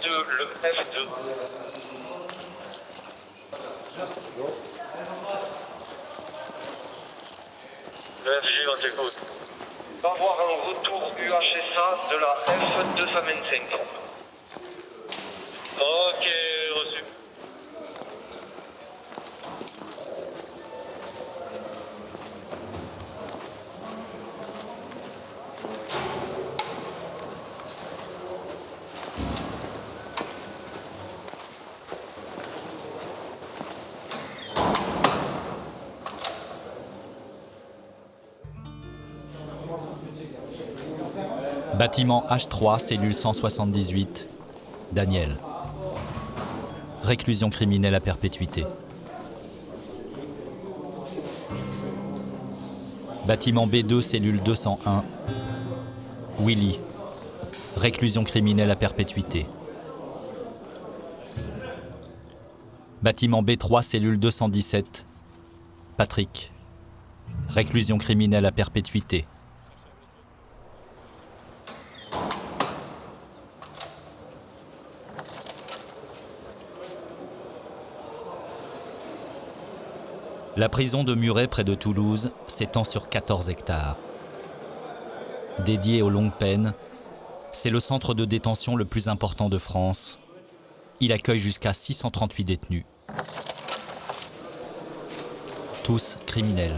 F2, le F2. Le FG, on t'écoute. Avoir un retour UHSA de la F225. Ok, reçu. Bâtiment H3, cellule 178, Daniel. Réclusion criminelle à perpétuité. Bâtiment B2, cellule 201, Willy. Réclusion criminelle à perpétuité. Bâtiment B3, cellule 217, Patrick. Réclusion criminelle à perpétuité. La prison de Muret, près de Toulouse, s'étend sur 14 hectares. Dédié aux longues peines, c'est le centre de détention le plus important de France. Il accueille jusqu'à 638 détenus. Tous criminels.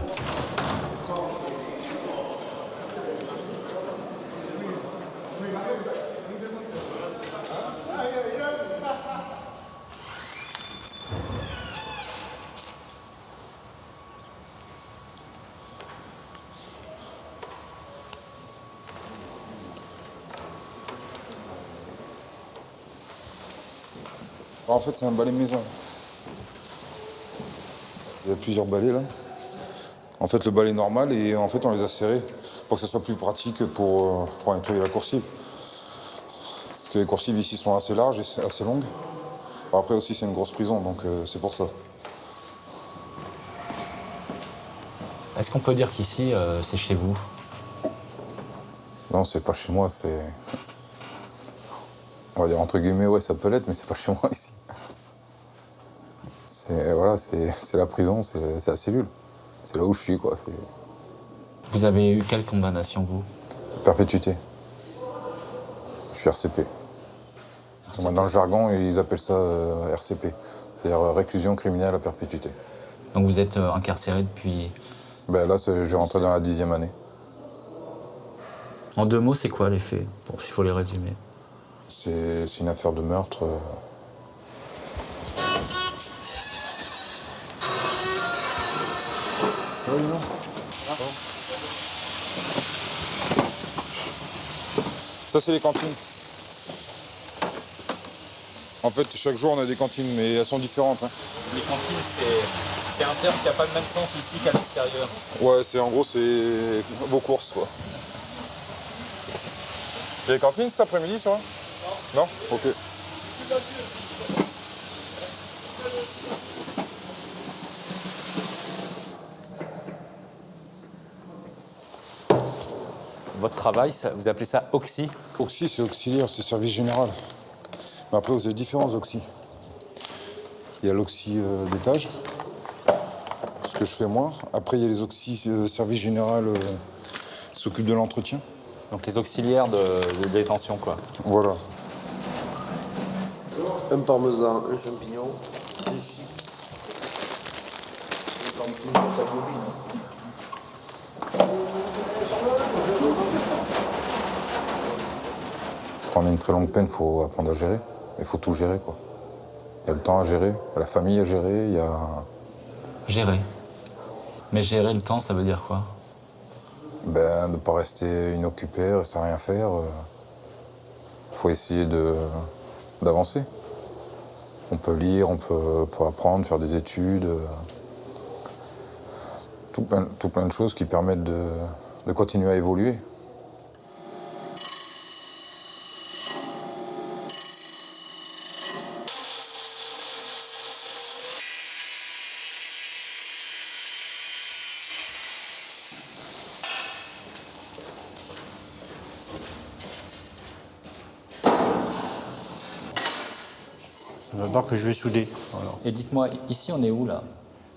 En fait, c'est un balai maison. Il y a plusieurs balais là. En fait, le balai normal et en fait, on les a serrés pour que ce soit plus pratique pour nettoyer la coursive. Parce que les coursives ici sont assez larges et assez longues. Bon, après aussi, c'est une grosse prison, donc c'est pour ça. Est-ce qu'on peut dire qu'ici, c'est chez vous? Non, c'est pas chez moi, c'est... On va dire entre guillemets, ouais, ça peut l'être, mais c'est pas chez moi ici. Voilà, c'est la prison, c'est la cellule. C'est là où je suis, quoi. Vous avez eu quelle condamnation, vous? Perpétuité. Je suis RCP. Dans le jargon, ils appellent ça RCP. C'est-à-dire réclusion criminelle à perpétuité. Donc vous êtes incarcéré depuis... Ben là, je rentre dans la 10e année. En 2 mots, c'est quoi les faits, s'il faut les résumer? C'est une affaire de meurtre. Ça va, Lino ? Ça, c'est les cantines. En fait, chaque jour, on a des cantines, mais elles sont différentes. Hein. Les cantines, c'est un terme qui n'a pas le même sens ici qu'à l'extérieur. Ouais, en gros, c'est vos courses, quoi. Il y a des cantines cet après-midi, ça va ? Non. Ok. Votre travail, vous appelez ça Oxy? Oxy, c'est auxiliaire, c'est service général. Mais après, vous avez différents oxy. Il y a l'oxy d'étage, ce que je fais moi. Après, il y a les oxy service général qui s'occupent de l'entretien. Donc les auxiliaires de détention, quoi. Voilà. Un parmesan, un champignon, des chips. Une cantine pour sa bobine. Quand on a une très longue peine, il faut apprendre à gérer. Il faut tout gérer, quoi. Il y a le temps à gérer, il y a la famille à gérer, il y a... Gérer. Mais gérer le temps, ça veut dire quoi? Ben, de ne pas rester inoccupé, rester à rien faire. Faut essayer d'avancer. On peut lire, on peut apprendre, faire des études. Tout plein de choses qui permettent de continuer à évoluer. La barre que je vais souder. Voilà. Et dites-moi, ici on est où là?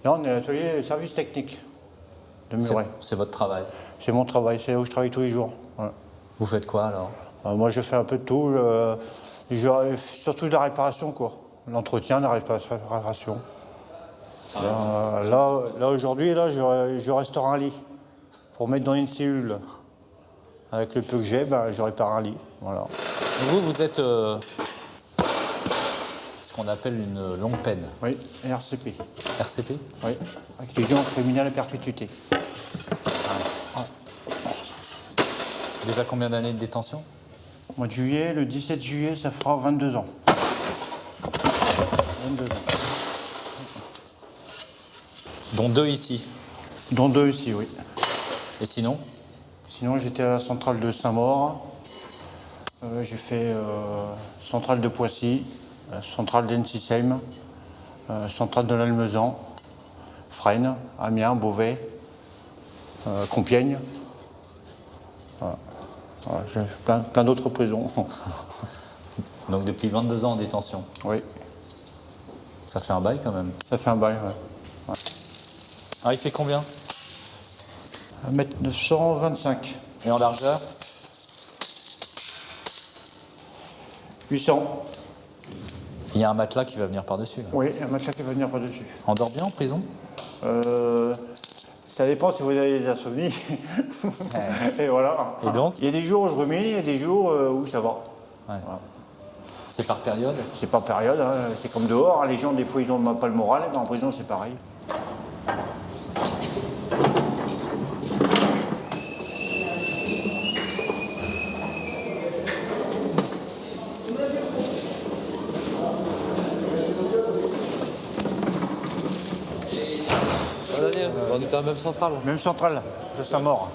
Là, on est à l'atelier service technique de Muret. C'est votre travail. C'est mon travail, c'est là où je travaille tous les jours. Ouais. Vous faites quoi alors? Moi, je fais un peu de tout, surtout de la réparation, quoi. L'entretien, la réparation. Là aujourd'hui, là, je restaure un lit pour mettre dans une cellule. Avec le peu que j'ai, je répare un lit. Voilà. Vous êtes ce qu'on appelle une longue peine. Oui, et RCP. RCP? Oui, accusation criminelle à perpétuité. Déjà combien d'années de détention? Au mois de juillet, le 17 juillet, ça fera 22 ans. 22 ans. Dont 2 ici. Dont 2 ici, oui. Et sinon? Sinon, j'étais à la centrale de Saint-Maur. J'ai fait centrale de Poissy, centrale d'Ensisheim, centrale de l'Almezan, Fresnes, Amiens, Beauvais, Compiègne. Voilà. Voilà, j'ai plein d'autres prisons. Donc depuis 22 ans en détention. Oui, Ça fait un bail quand même. ça fait un bail, ouais. Ah, il fait combien? 1,925 m. Et en largeur? 800. Il y a un matelas qui va venir par-dessus. là. Oui, un matelas qui va venir par-dessus. On dort bien en prison? Ça dépend si vous avez des insomnies. Et voilà. Et donc? Il y a des jours où je rumine, il y a des jours où ça va. Ouais. Voilà. C'est par période? C'est pas période, hein, c'est comme dehors. Les gens, des fois, ils n'ont pas le moral. En prison, c'est pareil. Daniel, on était à la même centrale. Même centrale de Saint-Maur.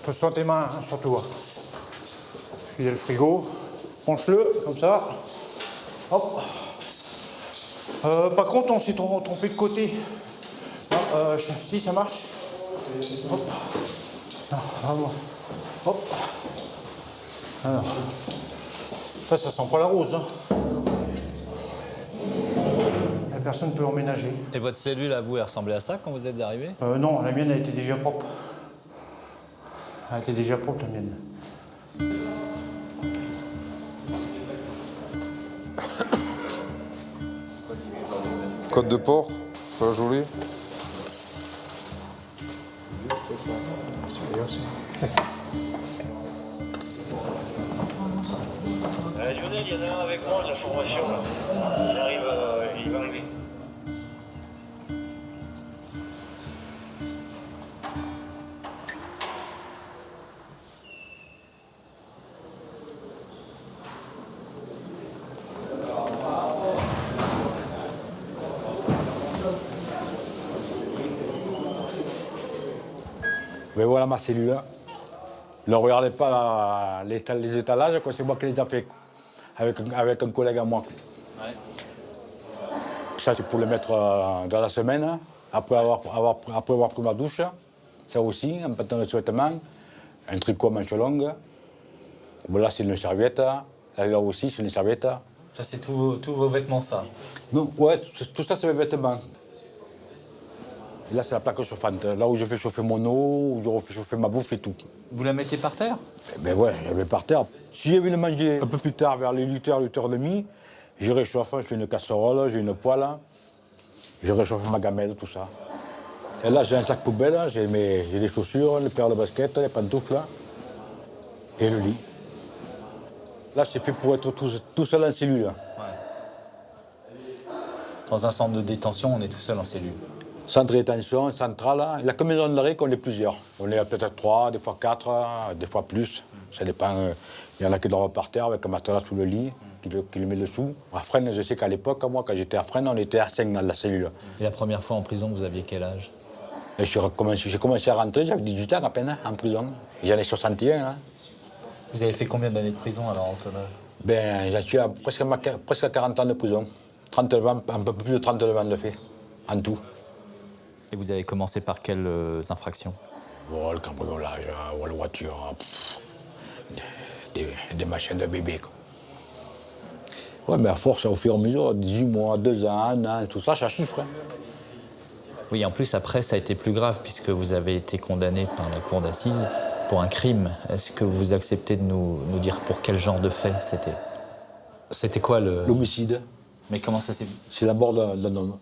Pose-toi tes mains, hein, surtout. Puis il y a le frigo. Penche-le, comme ça. Hop. Par contre, on s'est trompé de côté. Non, si, ça marche. Hop. Non, vraiment. Hop. Alors. Ça sent pas la rose. Hein. La personne peut emménager. Et votre cellule à vous, elle ressemblait à ça quand vous êtes arrivé? Non, la mienne, elle était déjà propre. Elle était déjà propre, la mienne. Côte de porc, pas joli. Lionel, il y en a un avec moi de la formation. Là. Il va arriver. Mais voilà ma cellule. Là, ne regardez pas les étalages, c'est moi qui les ai fait avec un collègue à moi. Ouais. Ça, c'est pour le mettre dans la semaine, après avoir pris ma douche. Ça aussi, un pantalon de sous-vêtement, un tricot à manches longues. Bon, là, c'est une serviette. Là aussi, c'est une serviette. Ça, c'est tous vos vêtements, ça? Non, ouais, tout ça, c'est mes vêtements. Et là, c'est la plaque chauffante, là où je fais chauffer mon eau, où je refais chauffer ma bouffe et tout. Vous la mettez par terre? Eh ben ouais, je vais par terre. Si je vais le manger un peu plus tard, vers les 8h, 8h30, je réchauffe, j'ai une casserole, j'ai une poêle, je réchauffe ma gamelle, tout ça. Et là, j'ai un sac poubelle, j'ai les chaussures, les paires de baskets, les pantoufles et le lit. Là, c'est fait pour être tout seul en cellule. Dans un centre de détention, on est tout seul en cellule. Centre de détention, centrale, il n'y a que maison d'arrêt qu'on est plusieurs. On est peut-être 3, des fois 4, des fois plus. Ça dépend. Il y en a qui dorment par terre avec un matelas sous le lit, qui le met dessous. À Fresnes, je sais qu'à l'époque, moi, quand j'étais à Fresnes, on était à 5 dans la cellule. Et la première fois en prison, vous aviez quel âge? Et j'ai commencé à rentrer, j'avais 18 ans à peine, en prison. J'en ai 61. Hein. Vous avez fait combien d'années de prison alors, Antonin? Ben, j'en suis à presque à 40 ans de prison. 39 ans, un peu plus de 39 ans de fait, en tout. Et vous avez commencé par quelles infractions? Oh, le cambriolage, la voiture, des machins de bébé. Quoi. Ouais, mais à force, au fur et à mesure, 18 mois, 2 ans, 1 an, tout ça, ça chiffre. Hein. Oui, en plus, après, ça a été plus grave puisque vous avez été condamné par la cour d'assises pour un crime. Est-ce que vous acceptez de nous dire pour quel genre de fait c'était? C'était quoi le... L'homicide, Mais comment ça s'est... c'est la mort d'un homme.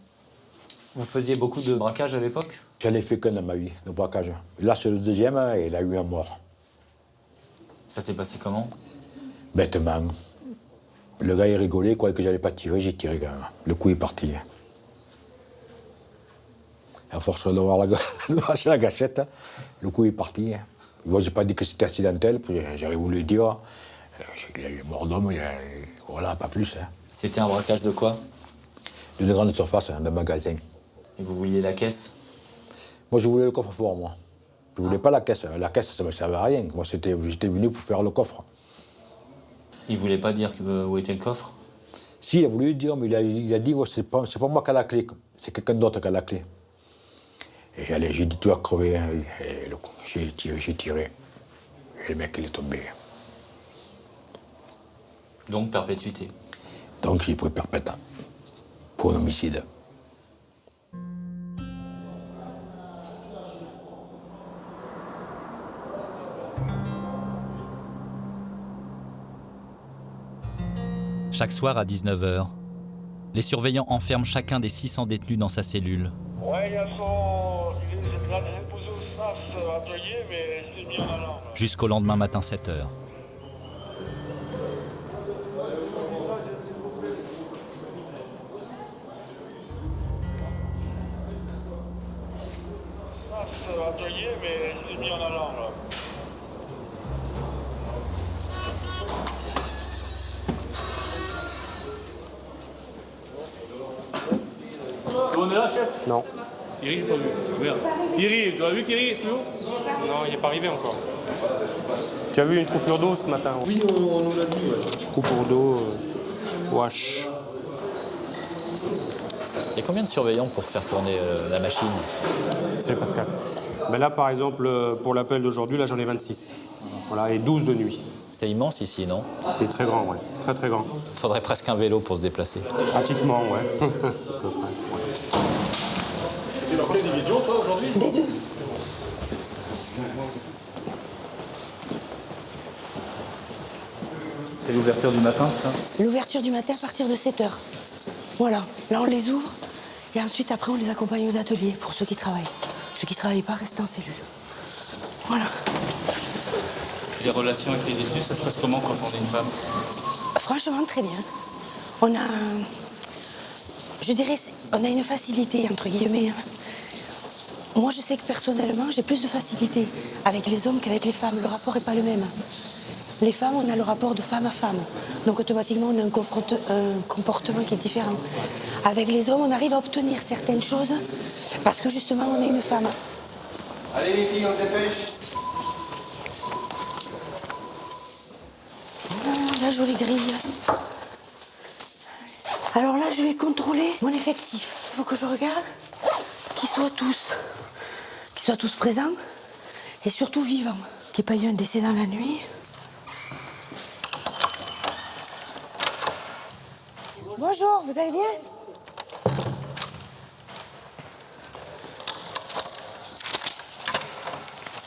Vous faisiez beaucoup de braquages à l'époque? J'en ai fait qu'un dans ma vie, le braquage. Là, c'est le deuxième, et il a eu un mort. Ça s'est passé comment? Bêtement. Le gars, il rigolait, il croyait que j'allais pas tirer, j'ai tiré quand même. Le coup est parti. À force de voir la gâchette, le coup est parti. Moi, j'ai pas dit que c'était accidentel, puis j'aurais voulu dire. Il y a eu mort d'homme, voilà, pas plus. Hein. C'était un braquage de quoi? D'une grande surface, d'un magasin. Et vous vouliez la caisse? Moi, je voulais le coffre-fort, moi. Je voulais pas la caisse. La caisse, ça me servait à rien. Moi, j'étais venu pour faire le coffre. Il voulait pas dire où était le coffre? Si, il a voulu le dire, mais il a dit, oh, c'est pas moi qui ai la clé, c'est quelqu'un d'autre qui a la clé. Et j'ai dit, tu vas crever. Hein. Et j'ai tiré. Et le mec, il est tombé. Donc perpétuité. Donc j'ai pris perpète pour un homicide. Chaque soir à 19h, les surveillants enferment chacun des 600 détenus dans sa cellule. Ouais, il l'a déposé au SAS atelier, mais il s'est mis en alarme. Jusqu'au lendemain matin 7h. SAS atelier, mais il s'est mis en alarme. On est là, chef? Non. Thierry, il est pas vu. Merde. Thierry, tu as vu Thierry plus haut? Non, il n'est pas arrivé encore. Tu as vu une coupure d'eau ce matin? Oui, on nous l'a dit. Ouais. Coupure d'eau, wash. Il y a combien de surveillants pour faire tourner la machine? C'est Pascal. Ben là, par exemple, pour l'appel d'aujourd'hui, là, j'en ai 26. Voilà, et 12 de nuit. C'est immense ici, non? C'est très grand, ouais. Très, très grand. Faudrait presque un vélo pour se déplacer. Pratiquement, ouais. C'est dans quelle division, toi, aujourd'hui? Des deux. C'est l'ouverture du matin, ça? L'ouverture du matin à partir de 7h. Voilà. Là, on les ouvre. Et ensuite, après, on les accompagne aux ateliers pour ceux qui travaillent. Ceux qui ne travaillent pas restent en cellule. Voilà. Les relations avec les détenus, ça se passe comment quand on est une femme? Franchement, très bien. On a, je dirais, on a une facilité, entre guillemets. Moi, je sais que personnellement, j'ai plus de facilité avec les hommes qu'avec les femmes. Le rapport n'est pas le même. Les femmes, on a le rapport de femme à femme. Donc, automatiquement, on a un comportement qui est différent. Avec les hommes, on arrive à obtenir certaines choses parce que, justement, on est une femme. Allez les filles, on se dépêche. La jolie grille. Alors là, je vais contrôler mon effectif. Il faut que je regarde qu'ils soient tous présents et surtout vivants. Qu'il n'y ait pas eu un décès dans la nuit. Bonjour, vous allez bien?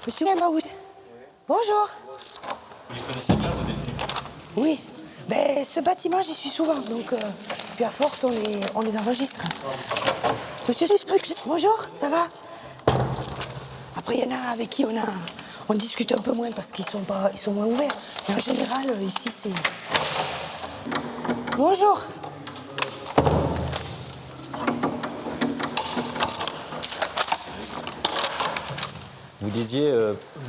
Monsieur Gambaoud. Bonjour. Vous connaissez bien vos détenus? Oui, ben, ce bâtiment, j'y suis souvent, donc puis à force, on les enregistre. Monsieur Susprux, bonjour, ça va? Après, il y en a avec qui on discute un peu moins parce qu'ils sont moins ouverts. Mais en général, ici, c'est... Bonjour. Vous disiez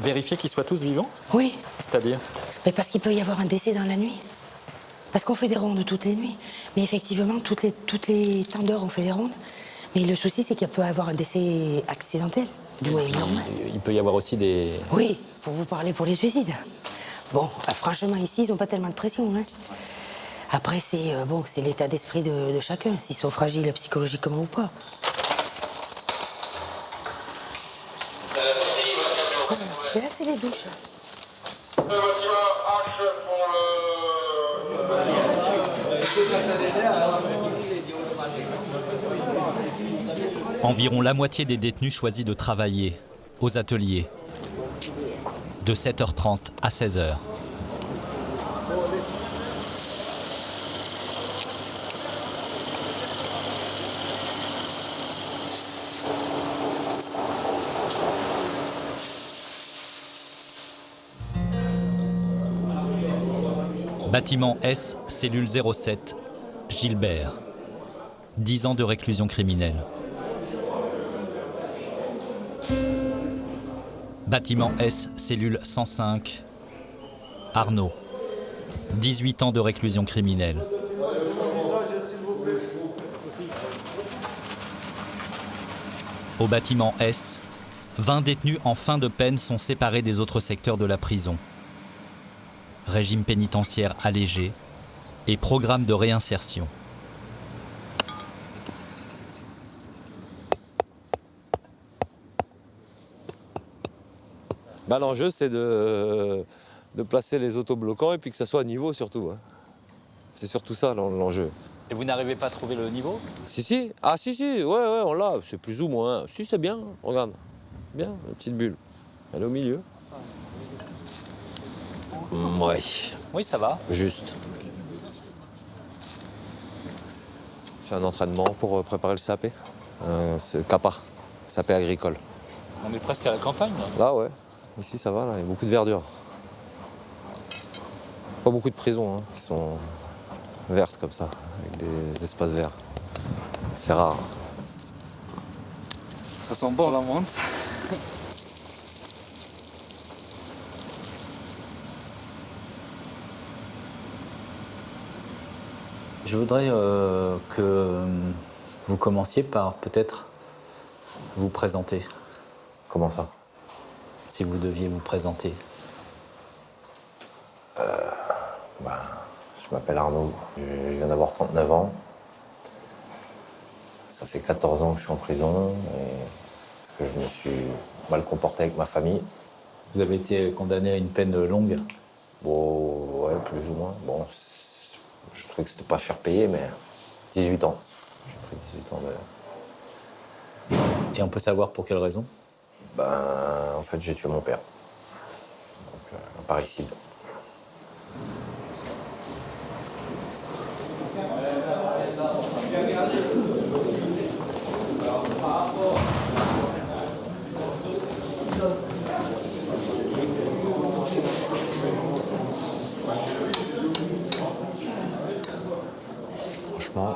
vérifier qu'ils soient tous vivants? Oui, C'est-à-dire? mais parce qu'il peut y avoir un décès dans la nuit. Parce qu'on fait des rondes toutes les nuits. Mais effectivement, toutes les temps d'heure, on fait des rondes. Mais le souci, c'est qu'il peut y avoir un décès accidentel, du moins normal. Il peut y avoir aussi des... Oui, pour vous parler pour les suicides. Bon, franchement, ici, ils n'ont pas tellement de pression. Hein. Après, c'est l'état d'esprit de chacun, s'ils sont fragiles psychologiquement ou pas. Et là, c'est les douches. Le bâtiment Environ la moitié des détenus choisit de travailler aux ateliers de 7h30 à 16h. Bâtiment S, cellule 07, Gilbert. 10 ans de réclusion criminelle. Bâtiment S, cellule 105, Arnaud. 18 ans de réclusion criminelle. Au bâtiment S, 20 détenus en fin de peine sont séparés des autres secteurs de la prison. Régime pénitentiaire allégé et programme de réinsertion. Bah, l'enjeu, c'est de placer les autobloquants et puis que ça soit à niveau surtout. Hein. C'est surtout ça l'enjeu. Et vous n'arrivez pas à trouver le niveau? Si. Ah si, ouais, on l'a. C'est plus ou moins. Si, c'est bien. Regarde. Bien, une petite bulle. Elle est au milieu. Ouais. Oui, ça va. Juste. C'est un entraînement pour préparer le CAP. C'est CAPA, CAP agricole. On est presque à la campagne, là. Là, ouais. Ici, ça va, là. Il y a beaucoup de verdure. Pas beaucoup de prisons hein, qui sont vertes comme ça, avec des espaces verts. C'est rare. Ça sent bon la menthe. Je voudrais que vous commenciez par peut-être vous présenter. Comment ça? Si vous deviez vous présenter. Je m'appelle Arnaud, je viens d'avoir 39 ans. Ça fait 14 ans que je suis en prison parce que je me suis mal comporté avec ma famille. Vous avez été condamné à une peine longue? Bon, ouais, plus ou moins. Bon, je trouvais que c'était pas cher payé, mais 18 ans. J'ai pris 18 ans de... Et on peut savoir pour quelle raison? En fait, j'ai tué mon père. Donc, un parricide. Franchement,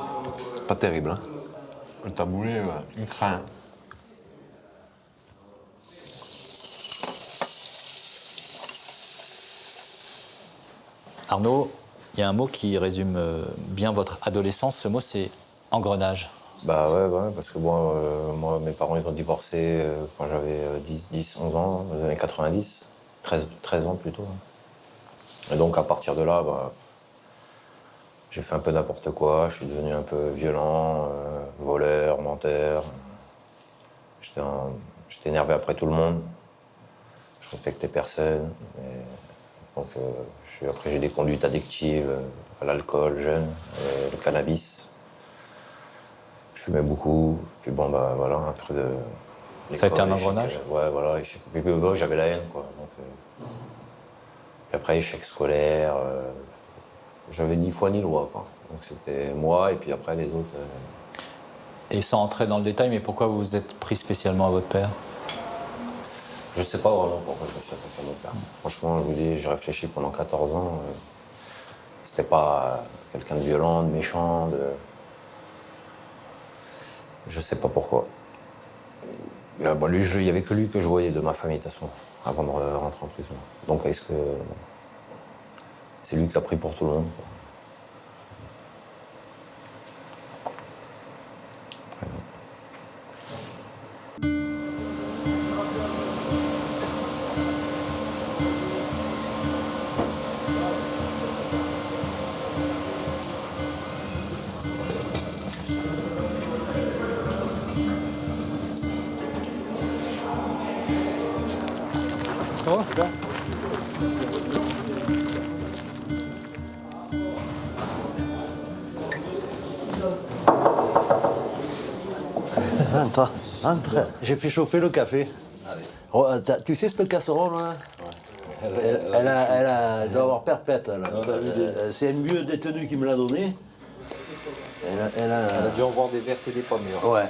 pas terrible. Hein. Le taboulé, il craint. Arnaud, il y a un mot qui résume bien votre adolescence. Ce mot, c'est engrenage. Bah ouais, parce que bon, moi, mes parents, ils ont divorcé quand j'avais 10, 11 ans, dans les années 90, 13 ans plutôt. Et donc, à partir de là, j'ai fait un peu n'importe quoi, je suis devenu un peu violent, voleur, menteur. J'étais énervé après tout le monde, je respectais personne. Donc, après, j'ai des conduites addictives à l'alcool jeune, le cannabis. Je fumais beaucoup, puis bon, voilà, après de... Ça a été un engrenage? Ouais, voilà, échec. Puis j'avais la haine, quoi. Donc, puis après, échec scolaire, j'avais ni foi ni loi, quoi. Donc c'était moi, et puis après, les autres... Et sans entrer dans le détail, mais pourquoi vous vous êtes pris spécialement à votre père? Je sais pas vraiment pourquoi je me suis attaqué à mon père. Franchement, je vous dis, j'ai réfléchi pendant 14 ans. C'était pas quelqu'un de violent, de méchant, de... Je sais pas pourquoi. Lui, il y avait que lui que je voyais de ma famille, de toute façon, avant de rentrer en prison. Donc, est-ce que... C'est lui qui a pris pour tout le monde, quoi. Ça va, super. Entre, entre. J'ai fait chauffer le café. Oh, tu sais cette casserole là? Elle doit avoir perpète. C'est un vieux détenu qui me l'a donnée. Elle a dû en voir des vertes et des pas mûres. Ouais.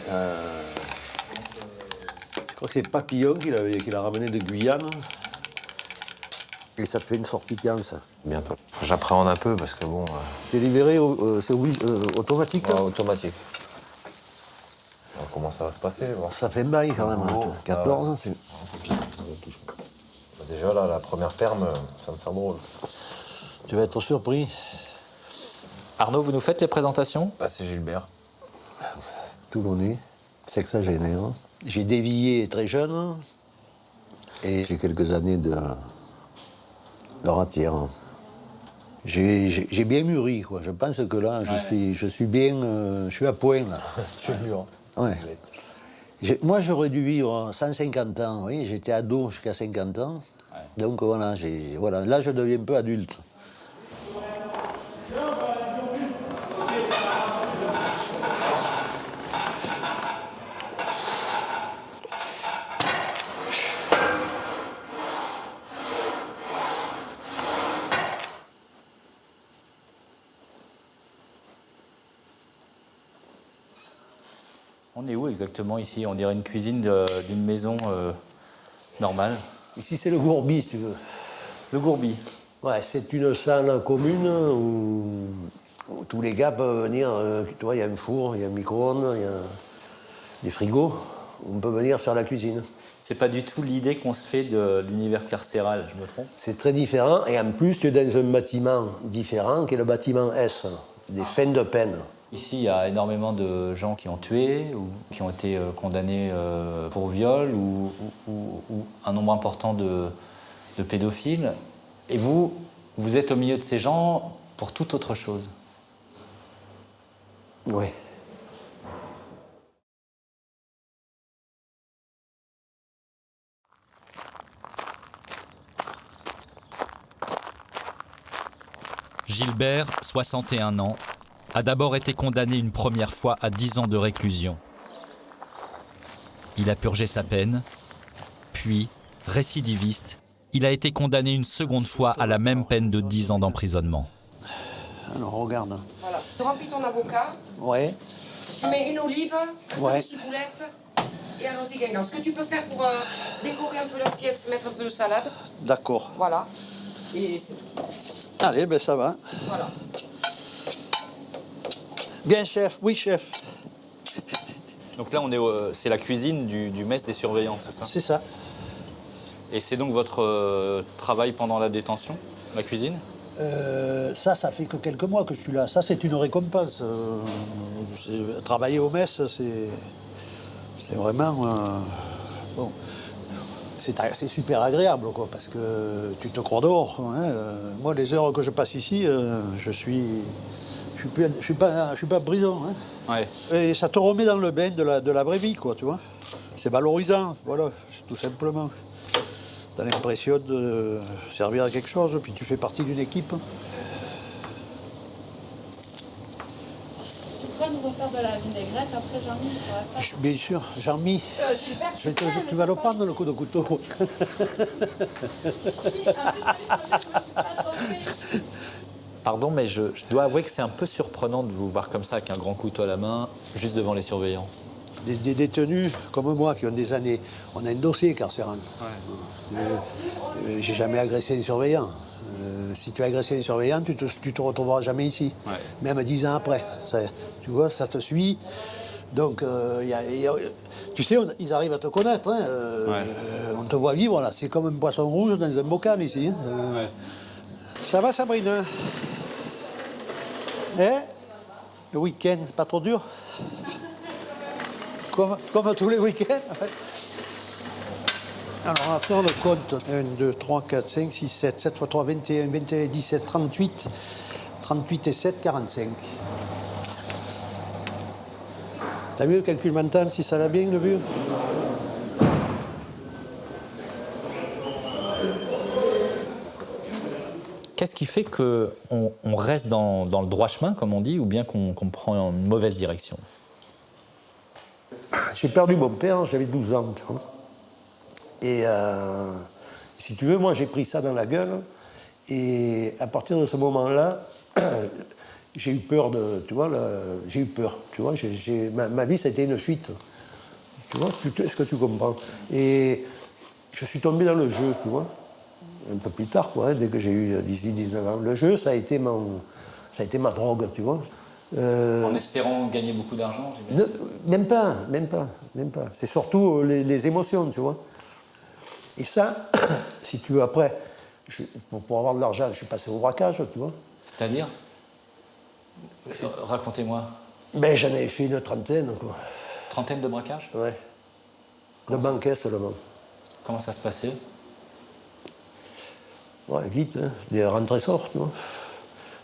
Je crois que c'est Papillon qui l'a ramené de Guyane. Et ça te fait une sortie bien, ça. Bientôt. J'appréhende un peu parce que bon. T'es libéré, c'est automatique là? Automatique. Alors, comment ça va se passer? Bon. Ça fait bail quand même. 14 ans, c'est. Déjà là, la première perme, ça me fait drôle. Tu vas être surpris. Arnaud, vous nous faites les présentations? Bah, c'est Gilbert. Toulonnais, sexagénaire. J'ai dévié très jeune et j'ai quelques années de ratière. J'ai bien mûri, quoi. Je pense que là, je suis bien, je suis à point là. Je suis mûr. Ouais. Moi, j'aurais dû vivre 150 ans. Oui, j'étais ado jusqu'à 50 ans. Ouais. Donc voilà, là, je deviens un peu adulte. On est où exactement ici? On dirait une cuisine d'une maison normale. Ici, c'est le Gourbi, si tu veux. Le Gourbi? Ouais, c'est une salle commune où tous les gars peuvent venir. Tu vois, il y a un four, il y a un micro-ondes, il y a des frigos. On peut venir faire la cuisine. C'est pas du tout l'idée qu'on se fait de l'univers carcéral, je me trompe? C'est très différent. Et en plus, tu es dans un bâtiment différent, qui est le bâtiment S, des fins de peine. Ici, il y a énormément de gens qui ont tué ou qui ont été condamnés pour viol ou un nombre important de pédophiles. Et vous êtes au milieu de ces gens pour toute autre chose. Oui. Gilbert, 61 ans, a d'abord été condamné une première fois à 10 ans de réclusion. Il a purgé sa peine, puis, récidiviste, il a été condamné une seconde fois à la même peine de 10 ans d'emprisonnement. Alors, regarde. Voilà. Tu remplis ton avocat. Ouais. Tu mets une olive, ouais. une ciboulette et allons-y, Guingamp. Ce que tu peux faire pour décorer un peu l'assiette, c'est mettre un peu de salade. D'accord. Voilà. Et c'est tout. Allez, ben ça va. Voilà. Bien, chef. Oui, chef. Donc là, c'est la cuisine du mess des surveillants, c'est ça? C'est ça. Et c'est donc votre travail pendant la détention, la cuisine? Ça fait que quelques mois que je suis là. Ça, c'est une récompense. Travailler au mess, c'est vraiment... bon. C'est super agréable, quoi, parce que tu te crois dehors. Hein. Moi, les heures que je passe ici, je suis pas en prison. Hein. Ouais. Et ça te remet dans le bain de la vraie vie, quoi, tu vois. C'est valorisant, voilà, tout simplement. T'as l'impression de servir à quelque chose, puis tu fais partie d'une équipe. Tu pourrais nous refaire de la vinaigrette après, Jean-Mi, sur la salle? Bien sûr, Jean-Mi. Gilbert, tu vas le prendre, le coup de couteau. Pardon, mais je dois avouer que c'est un peu surprenant de vous voir comme ça, avec un grand couteau à la main, juste devant les surveillants. Des détenus comme moi qui ont des années, on a un dossier carcéral. Ouais. J'ai jamais agressé un surveillant. Si tu as agressé un surveillant, tu te retrouveras jamais ici. Ouais. Même 10 ans après. Tu vois, ça te suit. Donc, tu sais, ils arrivent à te connaître. Hein. On te voit vivre là. C'est comme un poisson rouge dans un bocal ici. Hein. Ouais. Ça va, Sabrina? Le week-end, pas trop dur? Comme tous les week-ends. Alors, on va faire le compte. 1, 2, 3, 4, 5, 6, 7, 7 x 3, 21, 21, 17, 38. 38 et 7, 45. T'as vu le calcul mental, si ça va bien, le vieux? « Qu'est-ce qui fait qu'on reste dans le droit chemin, comme on dit, ou bien qu'on prend une mauvaise direction? J'ai perdu mon père, j'avais 12 ans, tu vois. Et si tu veux, moi j'ai pris ça dans la gueule. Et à partir de ce moment-là, j'ai eu peur de, tu vois, j'ai eu peur, tu vois. Ma vie, ça a été une fuite. Tu vois, est-ce que tu comprends? Et je suis tombé dans le jeu, tu vois. Un peu plus tard, quoi, hein, dès que j'ai eu 18-19 ans. Le jeu, ça a été ma drogue, tu vois. En espérant gagner beaucoup d'argent? Même pas. C'est surtout les émotions, tu vois. Et ça, si tu veux, après, pour avoir de l'argent, je suis passé au braquage, tu vois. C'est-à-dire? Racontez-moi. Ben, j'en avais fait une trentaine, quoi. Trentaine de braquages? Ouais. De banquet seulement. Comment ça se passait? Ouais, vite, hein. Des rentrées-sorts, tu vois.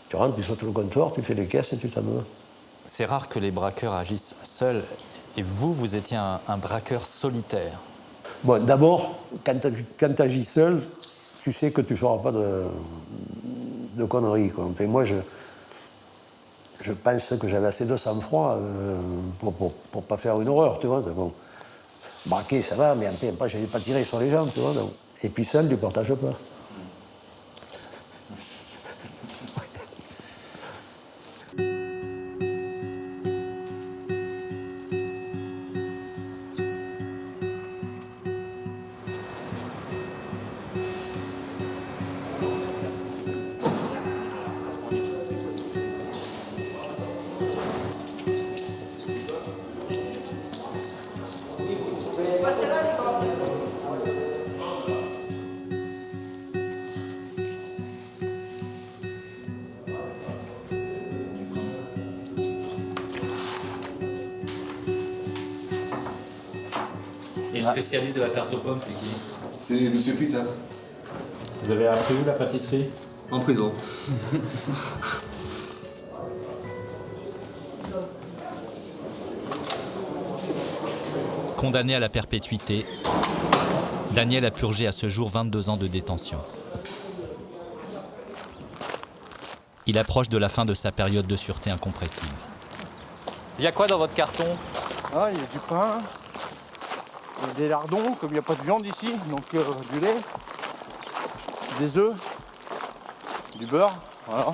Tu rentres, tu sautes le comptoir, tu fais les caisses et tu t'en vas. C'est rare que les braqueurs agissent seuls. Et vous étiez un braqueur solitaire. Bon, d'abord, quand tu agis seul, tu sais que tu ne feras pas de conneries, quoi. Et moi, je pense que j'avais assez de sang-froid pour pas faire une horreur, tu vois. Bon, braquer, ça va, mais après, je n'allais pas tirer sur les gens, tu vois. Donc. Et puis seul, tu ne partages pas. Et le spécialiste de la tarte aux pommes, c'est qui? C'est Monsieur Peter. Vous avez appris où la pâtisserie? En prison. Condamné à la perpétuité, Daniel a purgé à ce jour 22 ans de détention. Il approche de la fin de sa période de sûreté incompressible. Il y a quoi dans votre carton? Ah, il y a du pain, il y a des lardons, comme il n'y a pas de viande ici, donc du lait, des œufs, du beurre, voilà.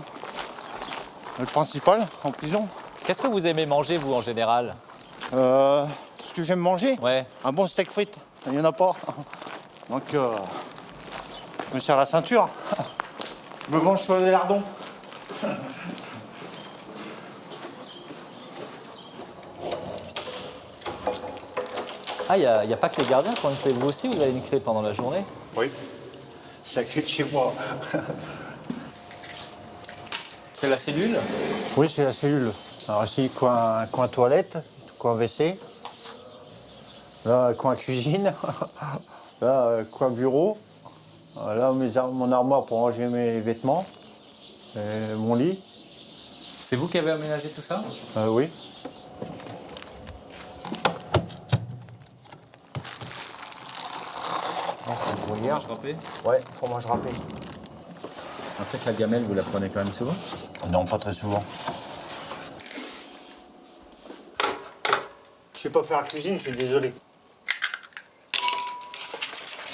Le principal en prison. Qu'est-ce que vous aimez manger, vous, en général? Ce que j'aime manger? Ouais. Un bon steak frites. Il n'y en a pas. Donc, je me serre la ceinture. Je me mange sur les lardons. Ah, il n'y a pas que les gardiens qui ont une clé. Vous aussi, vous avez une clé pendant la journée? Oui. C'est la clé de chez moi. C'est la cellule? Oui, c'est la cellule. Alors ici, coin toilette, coin WC. Là, coin cuisine. Là, coin bureau. Là, mon armoire pour ranger mes vêtements. Et mon lit. C'est vous qui avez aménagé tout ça? Oui. Fromage râpé? Ouais, fromage râpé. En fait, la gamelle, vous la prenez quand même souvent? Non, pas très souvent. Je sais pas faire la cuisine, je suis désolé.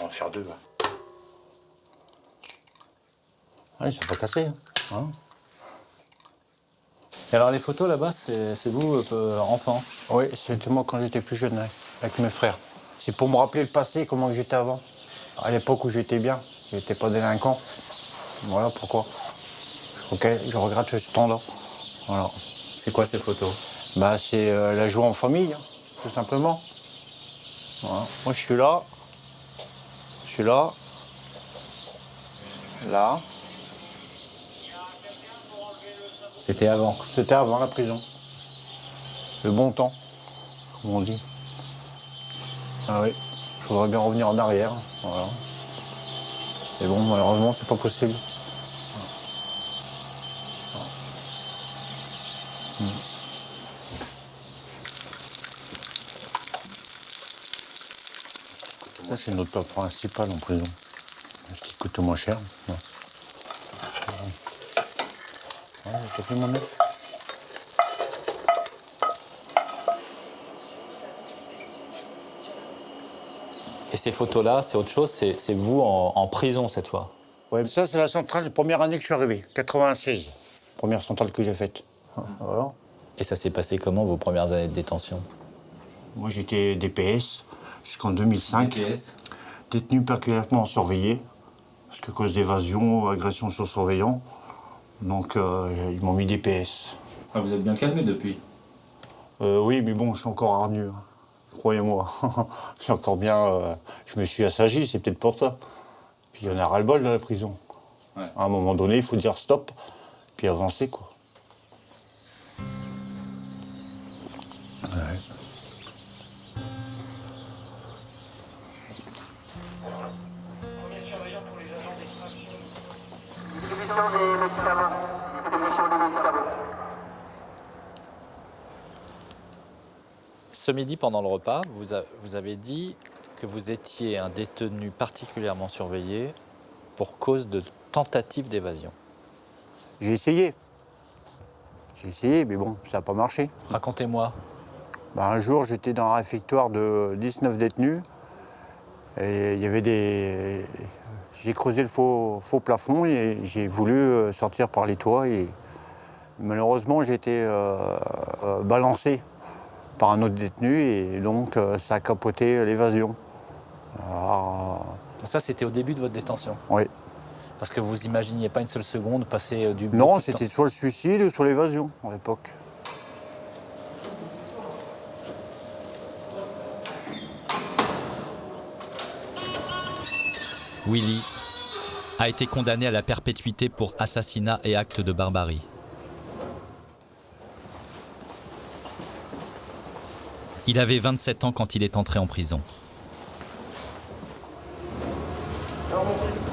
On va faire deux, là. Ah, ils sont pas cassés, hein. Et alors, les photos là-bas, c'est vous, enfant? Oui, c'était moi quand j'étais plus jeune, ouais, avec mes frères. C'est pour me rappeler le passé, comment j'étais avant. À l'époque où j'étais bien, j'étais pas délinquant. Voilà pourquoi. Je regrette ce temps-là. Voilà. C'est quoi ces photos? Bah, c'est la joie en famille, hein, tout simplement. Voilà. Moi, je suis là. Je suis là. Là. C'était avant? C'était avant la prison. Le bon temps, comme on dit. Ah oui, je voudrais bien revenir en arrière. Voilà. Et bon, malheureusement, c'est pas possible. Ça, c'est notre plat principal en prison. Ce qui coûte moins cher. Ouais. T'as fait mon œuf? Et ces photos-là, c'est autre chose, c'est vous en prison cette fois? Ouais, ça c'est la centrale, la première année que je suis arrivé, 96. Première centrale que j'ai faite. Voilà. Et ça s'est passé comment, vos premières années de détention? Moi j'étais DPS jusqu'en 2005. DPS? Détenu particulièrement surveillé, parce que cause d'évasion, agression sur surveillant. Donc ils m'ont mis DPS. Ah, vous êtes bien calmé depuis? Oui, mais bon, je suis encore hargneux, hein. Croyez-moi. Je suis encore bien. Je me suis assagi, c'est peut-être pour ça. Puis il y en a ras-le-bol dans la prison. Ouais. À un moment donné, il faut dire stop, puis avancer, quoi. Ouais. Ce midi, pendant le repas, vous avez dit que vous étiez un détenu particulièrement surveillé pour cause de tentative d'évasion. J'ai essayé. J'ai essayé, mais bon, ça n'a pas marché. Racontez-moi. Un jour, j'étais dans un réfectoire de 19 détenus. Et il y avait des... J'ai creusé le faux plafond et j'ai voulu sortir par les toits. Et malheureusement, j'ai été balancé par un autre détenu et donc ça a capoté l'évasion. Ça, c'était au début de votre détention? Oui. Parce que vous imaginiez pas une seule seconde passer du... Non, c'était soit le suicide ou soit l'évasion à l'époque. Willy a été condamné à la perpétuité pour assassinat et acte de barbarie. Il avait 27 ans quand il est entré en prison. Alors mon fils.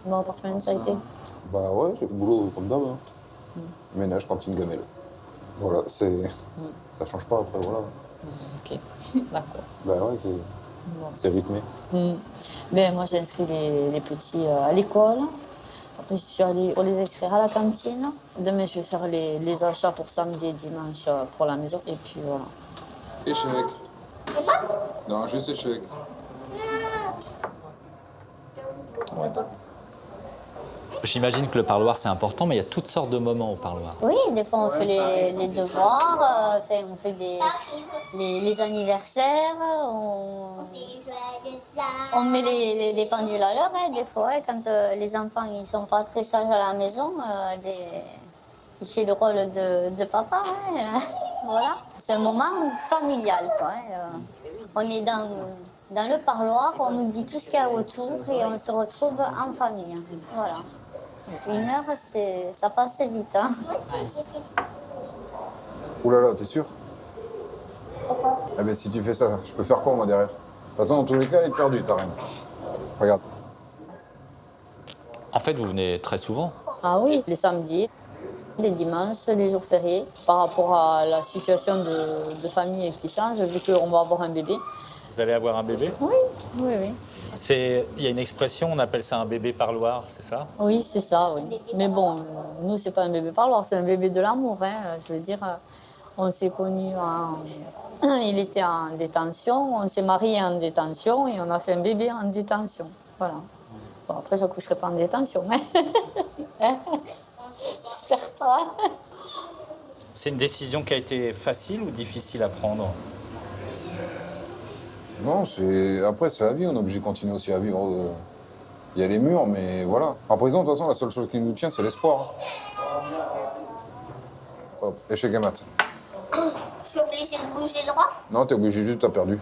Bon, par semaine, ça a été? Bah ouais, j'ai le boulot comme d'hab. Hein. Ménage, cantine, gamelle. Voilà, c'est... Ça change pas après, voilà. Ok, d'accord. Bah ouais, c'est rythmé. Ben, moi, j'ai inscrit les petits à l'école. Après, je suis allée pour les inscrire à la cantine. Demain, je vais faire les achats pour samedi et dimanche pour la maison. Et puis voilà. Échec. Non, juste échec. J'imagine que le parloir, c'est important, mais il y a toutes sortes de moments au parloir. Oui, des fois, on fait les devoirs, on fait les anniversaires, on met les pendules à l'heure, hein, des fois, hein, quand les enfants ils sont pas très sages à la maison, il fait le rôle de papa. Hein, voilà. C'est un moment familial, quoi. Hein, on est dans le parloir, on oublie tout ce qu'il y a autour et on se retrouve en famille. Hein, voilà. 1 heure, ça passe vite. Hein. Ouh là là, t'es sûr? Pourquoi? Eh ben si tu fais ça, je peux faire quoi moi derrière? De toute façon, dans tous les cas, elle est perdue, ta reine. Regarde. En fait, vous venez très souvent. Ah oui, les samedis, les dimanches, les jours fériés. Par rapport à la situation de famille qui change, vu qu'on va avoir un bébé. Vous allez avoir un bébé? Oui, oui, oui. Il y a une expression, on appelle ça un bébé parloir, c'est ça? Oui, c'est ça, oui. Mais bon, nous, c'est pas un bébé parloir, c'est un bébé de l'amour. Hein. Je veux dire, on s'est connus il était en détention, on s'est mariés en détention et on a fait un bébé en détention. Voilà. Bon, après, je n'accoucherai pas en détention. Hein. J'espère pas. C'est une décision qui a été facile ou difficile à prendre? Non, après, c'est la vie, on est obligé de continuer aussi à vivre. Il y a les murs, mais voilà. En prison, de toute façon, la seule chose qui nous tient, c'est l'espoir. Hop, échec et mat. Je suis obligée de bouger droit? Non, t'es obligé juste, t'as perdu.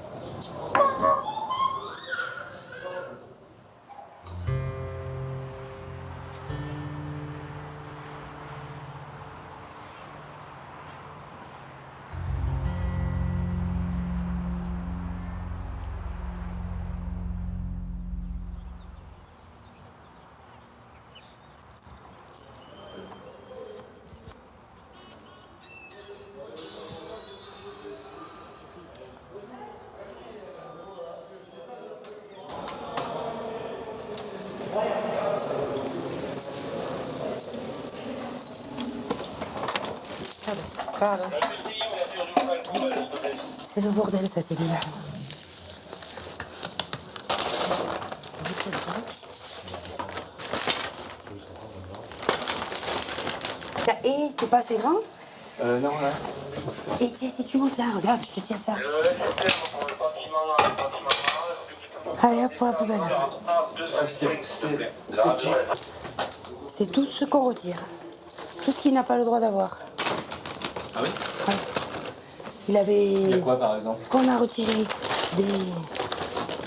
Pardon. C'est le bordel, sa cellule. Et t'es pas assez grand? Non, là. Et tiens, si tu montes là, regarde, je te tiens ça. Allez, hop, pour la poubelle. C'est tout ce qu'on retire. Tout ce qu'il n'a pas le droit d'avoir. Ah oui? Ouais. Il avait... Il y a quoi, par exemple? Qu'on a retiré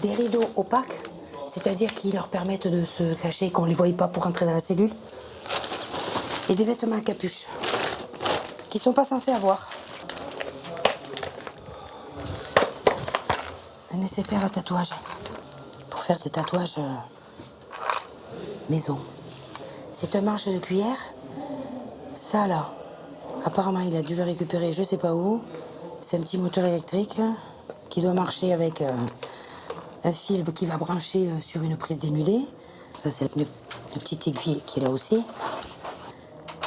des rideaux opaques, c'est-à-dire qui leur permettent de se cacher, qu'on ne les voyait pas pour entrer dans la cellule. Et des vêtements à capuche, qui ne sont pas censés avoir. Un nécessaire à tatouage, pour faire des tatouages maison. C'est un manche de cuillère. Ça, là, apparemment, il a dû le récupérer, je sais pas où. C'est un petit moteur électrique qui doit marcher avec un fil qui va brancher sur une prise dénudée. Ça, c'est une petite aiguille qui est là aussi.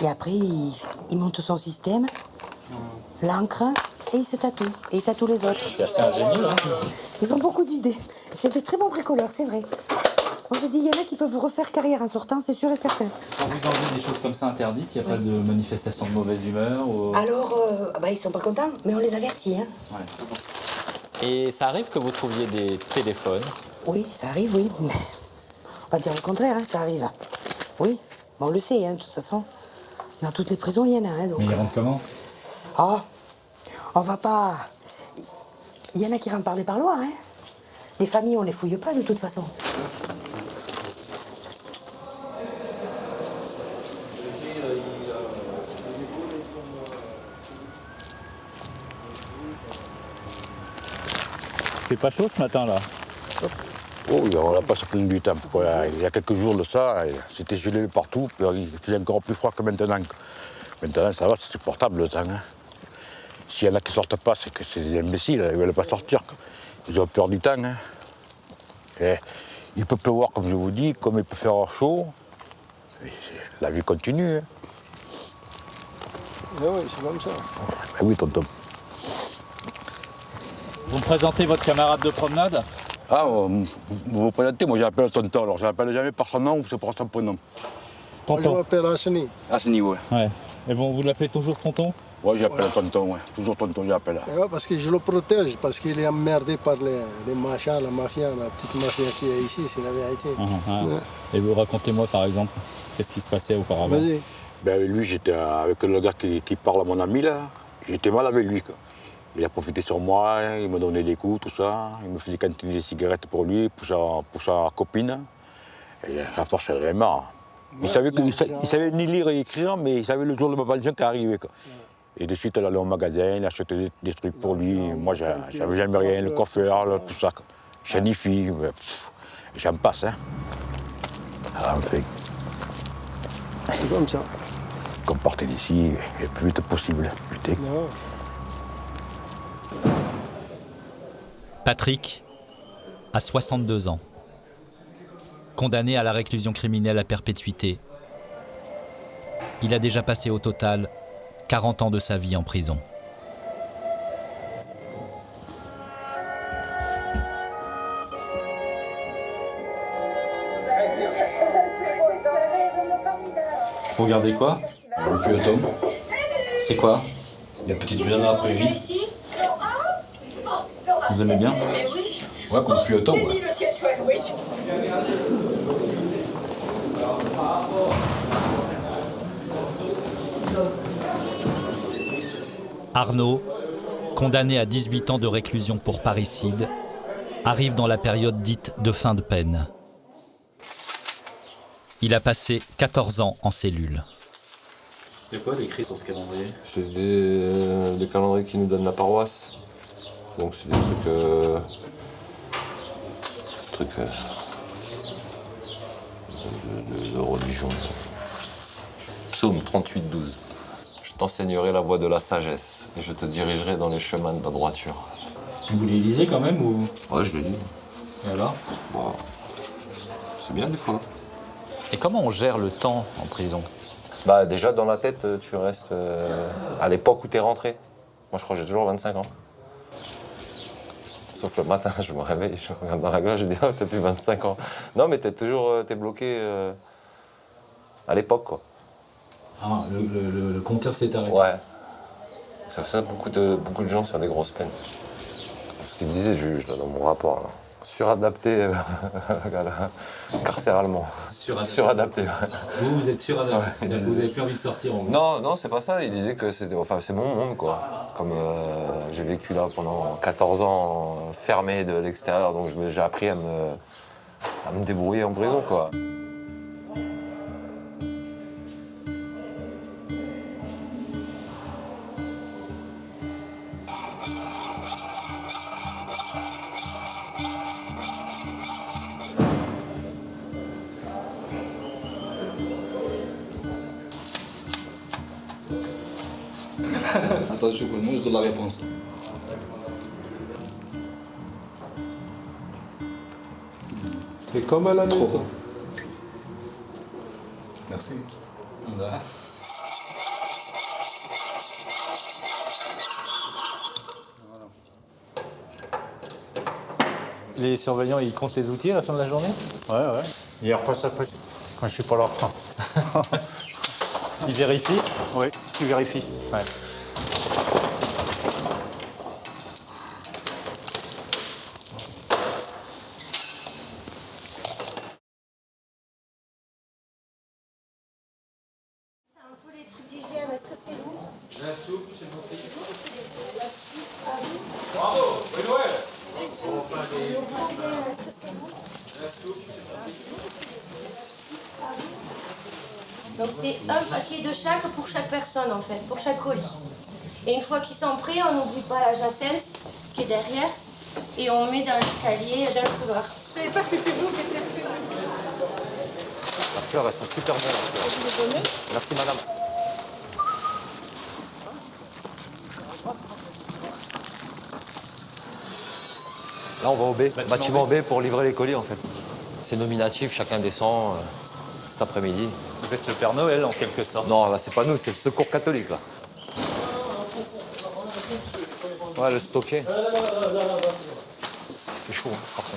Et après, il monte son système, l'encre, et il se tatoue. Et il tatoue les autres. C'est assez ingénieux, hein? Ils ont beaucoup d'idées. C'est des très bons bricoleurs, c'est vrai. Moi, je dis, il y en a qui peuvent refaire carrière en sortant, c'est sûr et certain. Quand vous enlevez des choses comme ça interdites, il n'y a pas de manifestation de mauvaise humeur ou... Alors, ils sont pas contents, mais on les avertit. Hein. Ouais. Et ça arrive que vous trouviez des téléphones? Oui, ça arrive, oui. On va dire le contraire, hein, ça arrive. Oui, bon, on le sait, hein, de toute façon. Dans toutes les prisons, il y en a. Hein, donc... Mais ils rentrent comment? Ah, on va pas... Il y en a qui rentrent par les parloirs, hein. Les familles, on les fouille pas, de toute façon. C'est pas chaud ce matin là? Oh oui, on l'a pas sorti du temps. Il y a quelques jours de ça, c'était gelé partout, puis il faisait encore plus froid que maintenant. Maintenant ça va, c'est supportable le temps. Hein. S'il y en a qui sortent pas, c'est que c'est des imbéciles, ils veulent pas sortir. Ils ont peur du temps. Hein. Et il peut pleuvoir comme je vous dis, comme il peut faire chaud. Et la vie continue. Hein. Oui, c'est comme ça. Ben oui, tonton. Vous me présentez votre camarade de promenade? Ah, vous vous présentez, moi j'appelle tonton, alors je l'appelle jamais par son nom ou c'est par son prénom. Moi, je m'appelle Asni. Asni, ouais. Ouais. Et vous l'appelez toujours tonton? Ouais, j'appelle tonton, ouais. Toujours tonton, j'appelle. Ouais, parce que je le protège, parce qu'il est emmerdé par les machins, la mafia, la petite mafia qui est ici, c'est la vérité. Ouais. Et vous racontez-moi par exemple, qu'est-ce qui se passait auparavant? Vas-y. Ben lui, j'étais avec le gars qui parle à mon ami là, j'étais mal avec lui, quoi. Il a profité sur moi, il me donnait des coups, tout ça. Il me faisait cantiner des cigarettes pour lui, pour sa copine. Et à force, j'en avais marre. Il savait ni lire et écrire, mais il savait le jour de ma pension qui arrivait. Quoi. Et de suite, elle allait au magasin, il achetait des trucs pour lui. Moi, j'avais jamais rien, le coiffeur, tout ça. Chanifi, j'en passe. Hein. Alors, enfin, c'est comme ça. Qu'on partait d'ici le plus vite possible. Putain. Patrick a 62 ans. Condamné à la réclusion criminelle à perpétuité, il a déjà passé au total 40 ans de sa vie en prison. Vous regardez quoi? Le feuilleton. C'est quoi? Des petites viandes à la prairie. Vous aimez bien? Ouais, comme le feuilleton, ouais. Arnaud, condamné à 18 ans de réclusion pour parricide, arrive dans la période dite de fin de peine. Il a passé 14 ans en cellule. C'est quoi écrit sur ce calendrier? C'est des calendriers qui nous donne la paroisse. Donc c'est des trucs, de religion. Psaume 38-12. Je t'enseignerai la voie de la sagesse et je te dirigerai dans les chemins de la droiture. Vous les lisez quand même ou? Ouais, je les lis. Et alors? Bon, c'est bien des fois. Et comment on gère le temps en prison? Bah déjà dans la tête, tu restes à l'époque où t'es rentré. Moi je crois que j'ai toujours 25 ans. Sauf le matin, je me réveille, je regarde dans la glace, je dis ah, t'as plus 25 ans. Non mais t'es bloqué à l'époque quoi. Ah, le compteur s'est arrêté. Ouais. Ça fait ça beaucoup de gens sur des grosses peines. Ce qu'il se disait le juge là, dans mon rapport. Là. Suradapté carcéralement. Suradapté. Vous êtes suradapté. Ouais, vous n'avez plus envie de sortir en gros. Non, c'est pas ça. Il disait que c'était, enfin, c'est mon monde quoi. Comme j'ai vécu là pendant 14 ans fermé de l'extérieur, donc j'ai appris à me débrouiller en prison quoi. Attention, moi je donne la réponse. C'est comme à la maison. Trop. Merci. Voilà. Les surveillants, ils comptent les outils à la fin de la journée? Ouais. Ils repassent après, quand je suis pas là. Ils vérifient? Oui, tu vérifies. Ouais. Est-ce que c'est lourd? La soupe, c'est bon. Bravo, bonne Noël. Est-ce que c'est lourd? La soupe, Donc c'est un paquet de chaque pour chaque personne en fait, pour chaque colis. Et une fois qu'ils sont prêts, on n'oublie pas la jacinthe qui est derrière et on met dans l'escalier, dans le couloir. Je savais pas que c'était vous qui étiez pris. La fleur, elle sent super bon. La fleur. Merci madame. Là, on va au B, bâtiment B pour livrer les colis en fait. C'est nominatif, chacun descend cet après-midi. Vous êtes le Père Noël en quelque sorte. Non, là, c'est pas nous, c'est le secours catholique là. Ouais, le stocké. C'est chaud, hein, par contre.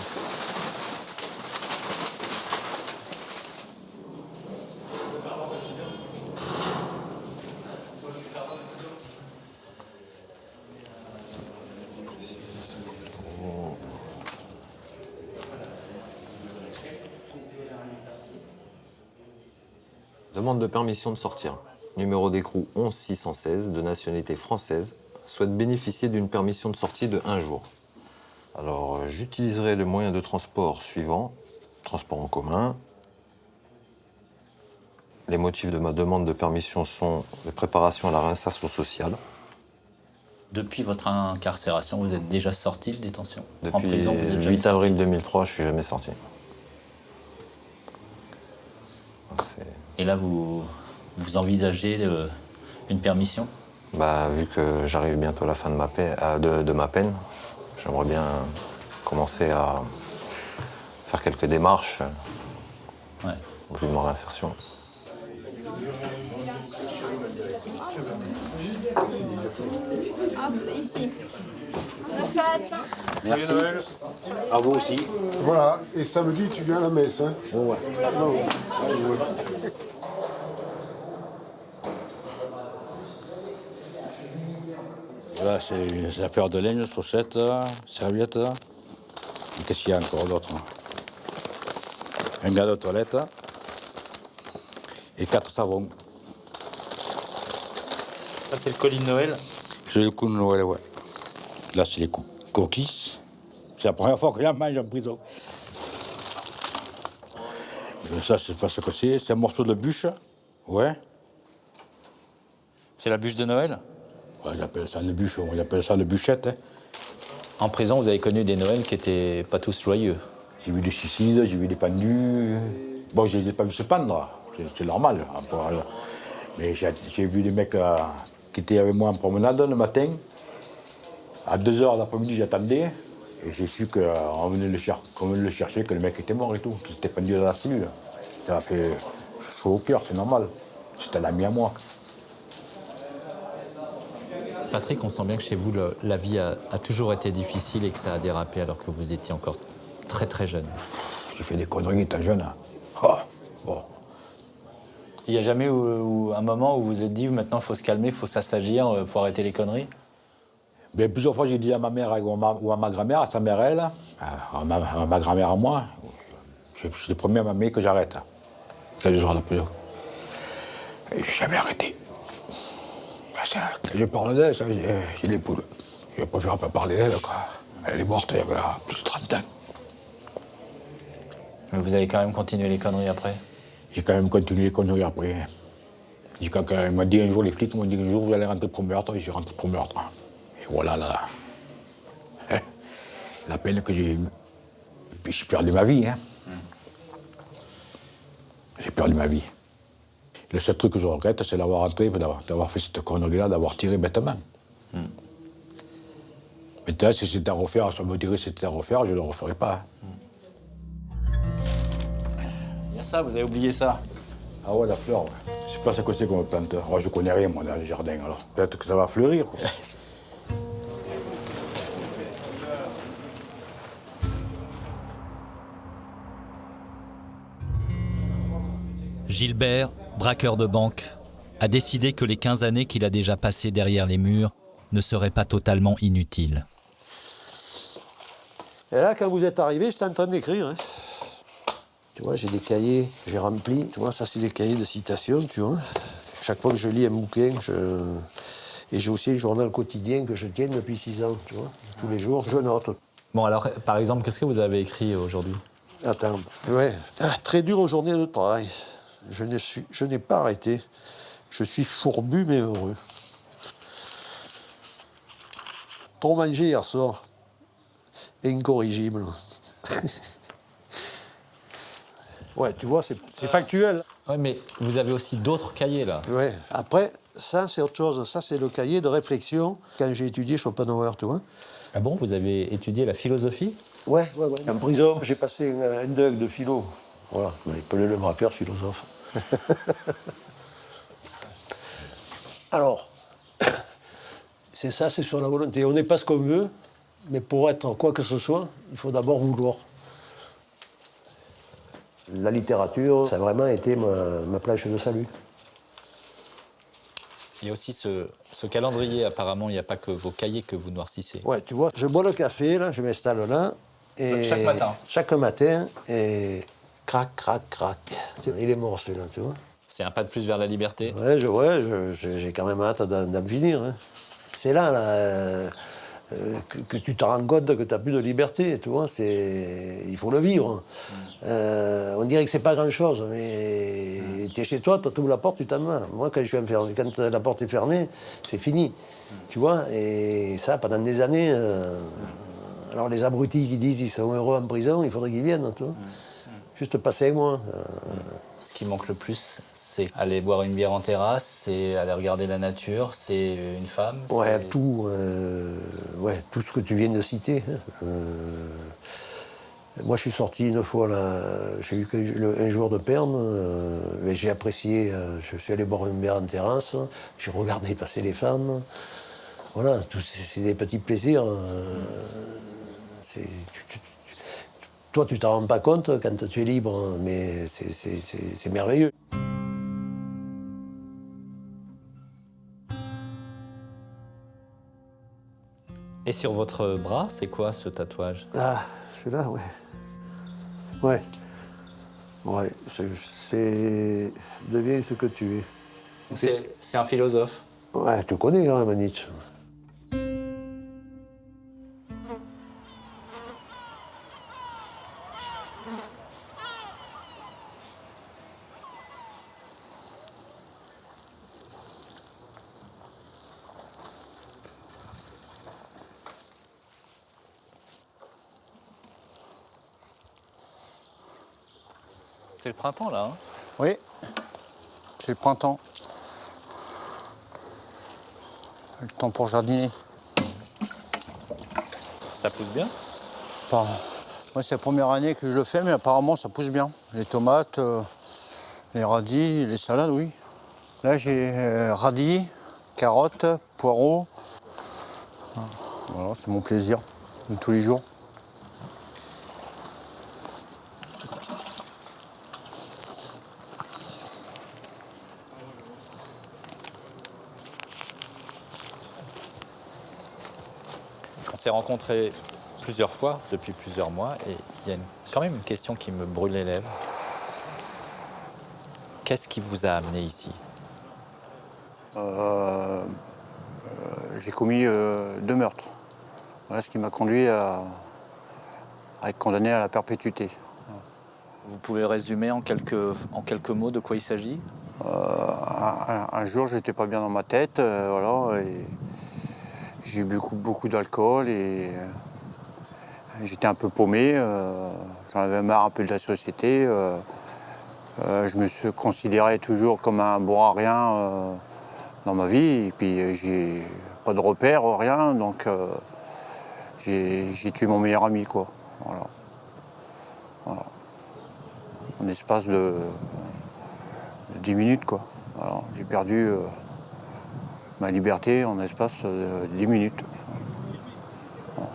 Demande de permission de sortir. Numéro d'écrou 11616, de nationalité française, souhaite bénéficier d'une permission de sortie de 1 jour. Alors, j'utiliserai le moyen de transport suivant. Transport en commun. Les motifs de ma demande de permission sont les préparations à la réinsertion sociale. Depuis votre incarcération, vous êtes déjà sorti de détention? En Depuis prison, vous êtes le jamais 8 sorti. avril 2003, je suis jamais sorti. Et là, vous envisagez une permission? Bah, vu que j'arrive bientôt à la fin de ma peine, j'aimerais bien commencer à faire quelques démarches au vu de ma réinsertion. Hop, ici. On a fait. Merci. À vous aussi. Voilà, et samedi, tu viens à la messe. Hein? Ouais. Voilà, c'est une affaire de laine, chaussettes, serviettes. Et qu'est-ce qu'il y a encore d'autre? Un gars de toilette. Et 4 savons. Ça, c'est le colis de Noël? C'est le coup de Noël, ouais. Là, c'est les coquilles. C'est la première fois que j'en mange en prison. Ça, je sais pas ce que c'est. C'est un morceau de bûche. Ouais. C'est la bûche de Noël? Ouais, ils appellent ça une bûche, ils appellent ça une bûchette. Hein. En prison, vous avez connu des Noëls qui n'étaient pas tous joyeux. J'ai vu des suicides, j'ai vu des pendus. Bon, je les ai pas vus se pendre, c'est normal. Mais j'ai vu des mecs qui étaient avec moi en promenade le matin. À 2h l'après-midi, j'attendais. Et j'ai su qu'on venait le chercher, que le mec était mort et tout, qu'il était pendu dans la cellule. Ça m'a fait chaud au cœur, c'est normal. C'est un ami à moi. Patrick, on sent bien que chez vous, la vie a toujours été difficile et que ça a dérapé alors que vous étiez encore très très jeune. J'ai fait des conneries étant jeune. Hein. Oh, bon. Il n'y a jamais un moment où vous vous êtes dit maintenant il faut se calmer, il faut s'assagir, il faut arrêter les conneries? Mais plusieurs fois, j'ai dit à ma mère ou à ma grand-mère, à sa mère, elle, à ma grand-mère à moi, je promets à ma mère que j'arrête. C'est le genre de plus. Et j'ai jamais arrêté. Je parle d'elle, j'ai les poules. Je préfère pas parler d'elle, quoi. Elle est morte il y a plus de 30 ans. Mais vous avez quand même continué les conneries après? J'ai quand même continué les conneries après. Quand il m'a dit un jour, les flics m'ont dit un jour vous allez rentrer pour meurtre, et j'ai rentré pour meurtre. Et voilà la peine que j'ai eue. Et puis j'ai perdu ma vie. Hein. J'ai perdu ma vie. Le seul truc que je regrette, c'est d'avoir rentré, d'avoir fait cette connerie-là, d'avoir tiré bêtement. Maintenant, si c'était à refaire, ça me dirait que c'était à refaire, je ne le referais pas. Il y a ça, vous avez oublié ça? Ah ouais, la fleur, ouais. Je sais pas ce que c'est comme plante. Oh, je connais rien, moi, dans les jardins, alors. Peut-être que ça va fleurir. Gilbert, braqueur de banque, a décidé que les 15 années qu'il a déjà passées derrière les murs ne seraient pas totalement inutiles. Et là, quand vous êtes arrivé, j'étais en train d'écrire. Hein. Tu vois, j'ai des cahiers que j'ai remplis. Tu vois, ça, c'est des cahiers de citations, tu vois. Chaque fois que je lis un bouquin, et j'ai aussi un journal quotidien que je tiens depuis 6 ans, tu vois. Tous les jours, je note. Bon, alors, par exemple, qu'est-ce que vous avez écrit aujourd'hui? Attends, ouais. Très dure journée de travail. Je n'ai pas arrêté. Je suis fourbu mais heureux. Trop mangé hier soir. Incorrigible. Ouais, tu vois, c'est factuel. Oui, mais vous avez aussi d'autres cahiers, là. Ouais. Après, ça, c'est autre chose. Ça, c'est le cahier de réflexion quand j'ai étudié Schopenhauer, tu vois. Ah bon, vous avez étudié la philosophie? Ouais. En prison, j'ai passé un DEC de philo. Voilà, on appelait le braqueur philosophe. Alors, c'est ça, c'est sur la volonté. On n'est pas ce qu'on veut, mais pour être quoi que ce soit, il faut d'abord vouloir. La littérature, ça a vraiment été ma planche de salut. Il y a aussi ce calendrier, apparemment, il n'y a pas que vos cahiers que vous noircissez. Ouais, tu vois, je bois le café, là, je m'installe là. Et chaque matin? Chaque matin, et crac, crac, crac. Il est mort, celui-là, tu vois. C'est un pas de plus vers la liberté? Ouais, j'ai quand même hâte d'en finir. Hein. C'est là, que tu te rends compte que tu n'as plus de liberté, tu vois. Il faut le vivre. On dirait que c'est pas grand-chose, mais tu es chez toi, tu ouvres la porte, tu t'en vas. Moi, quand je suis enfermé, quand la porte est fermée, c'est fini, tu vois. Et ça, pendant des années... alors les abrutis qui disent qu'ils sont heureux en prison, il faudrait qu'ils viennent, tu vois. Juste passer avec moi. Ce qui manque le plus, c'est aller boire une bière en terrasse, c'est aller regarder la nature, c'est une femme. Ouais, tout ce que tu viens de citer. Moi, je suis sorti une fois, là, j'ai eu un jour de perme, mais j'ai apprécié, je suis allé boire une bière en terrasse, j'ai regardé passer les femmes. Voilà, c'est des petits plaisirs. Toi, tu t'en rends pas compte quand tu es libre, mais c'est merveilleux. Et sur votre bras, c'est quoi ce tatouage? Ah, celui-là, ouais. Ouais, c'est deviens ce que tu es. C'est un philosophe? Ouais, tu connais quand même Nietzsche. C'est le printemps, là, hein? Oui, c'est le printemps. Le temps pour jardiner. Ça pousse bien? Enfin, moi, c'est la première année que je le fais, mais apparemment, ça pousse bien. Les tomates, les radis, les salades, oui. Là, j'ai radis, carottes, poireaux. Voilà, c'est mon plaisir de tous les jours. On s'est rencontrés plusieurs fois depuis plusieurs mois et il y a quand même une question qui me brûle les lèvres. Qu'est-ce qui vous a amené ici? J'ai commis 2 meurtres. Voilà ce qui m'a conduit à être condamné à la perpétuité. Vous pouvez résumer en quelques mots de quoi il s'agit? Un jour, j'étais pas bien dans ma tête, voilà, et j'ai bu beaucoup d'alcool et j'étais un peu paumé. J'en avais marre un peu de la société. Je me considérais toujours comme un bon à rien dans ma vie. Et puis, j'ai pas de repères, rien. Donc, j'ai tué mon meilleur ami, quoi. Voilà. Voilà. En espace de 10 minutes, quoi. Voilà. J'ai perdu ma liberté en espace de 10 minutes. Voilà.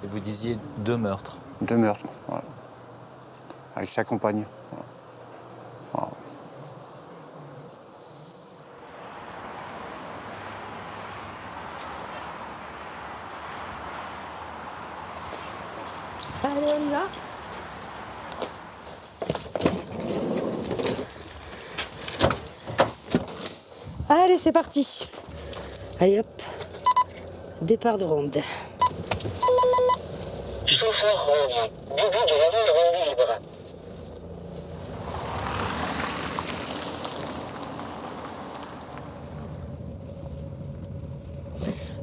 Et vous disiez 2 meurtres? 2 meurtres, voilà. Avec sa compagne. Voilà. Voilà. Allez, on y va. Allez, c'est parti. Allez, hop. Départ de ronde. Chauffeur ronde. Début de la ronde libre.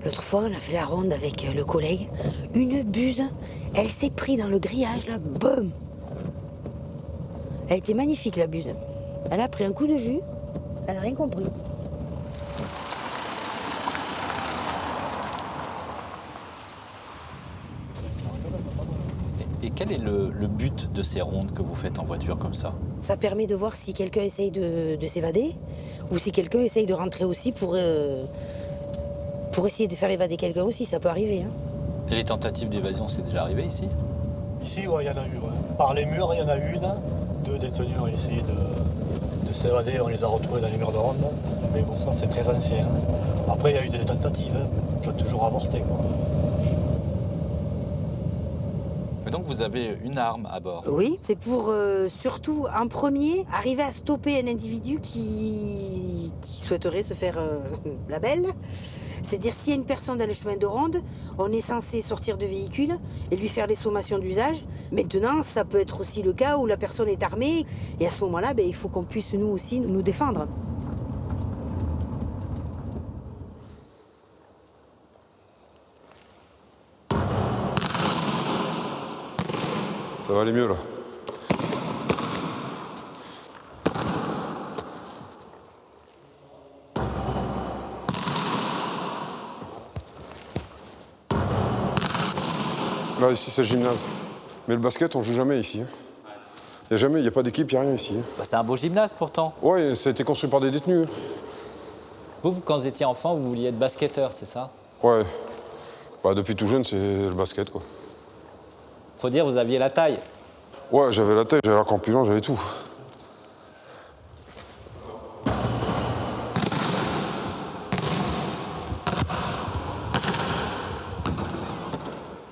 L'autre fois, on a fait la ronde avec le collègue. Une buse, elle s'est prise dans le grillage, là, boum. Elle était magnifique, la buse. Elle a pris un coup de jus, elle n'a rien compris. Et quel est le but de ces rondes que vous faites en voiture comme ça? Ça permet de voir si quelqu'un essaye de s'évader ou si quelqu'un essaye de rentrer aussi pour essayer de faire évader quelqu'un aussi, ça peut arriver. Hein. Et les tentatives d'évasion, c'est déjà arrivé ici? Ici, ouais, il y en a eu. Ouais. Par les murs, il y en a eu une. 2 détenus ont essayé de s'évader, on les a retrouvés dans les murs de ronde. Mais bon, ça, c'est très ancien. Après, il y a eu des tentatives qui ont toujours avorté, quoi. Et donc, vous avez une arme à bord? Oui, c'est pour surtout, en premier, arriver à stopper un individu qui souhaiterait se faire la belle. C'est-à-dire, s'il y a une personne dans le chemin de ronde, on est censé sortir de véhicule et lui faire les sommations d'usage. Maintenant, ça peut être aussi le cas où la personne est armée. Et à ce moment-là, il faut qu'on puisse, nous aussi, nous défendre. Ça va aller mieux, là. Là, ici, c'est le gymnase. Mais le basket, on joue jamais ici. Il n'y a pas d'équipe, il n'y a rien ici. Bah, c'est un beau gymnase, pourtant. Ouais, ça a été construit par des détenus. Vous, quand vous étiez enfant, vous vouliez être basketteur, c'est ça? Ouais. Bah, depuis tout jeune, c'est le basket, quoi. Faut dire, vous aviez la taille. Ouais, j'avais la taille, j'avais la corpulence, j'avais tout.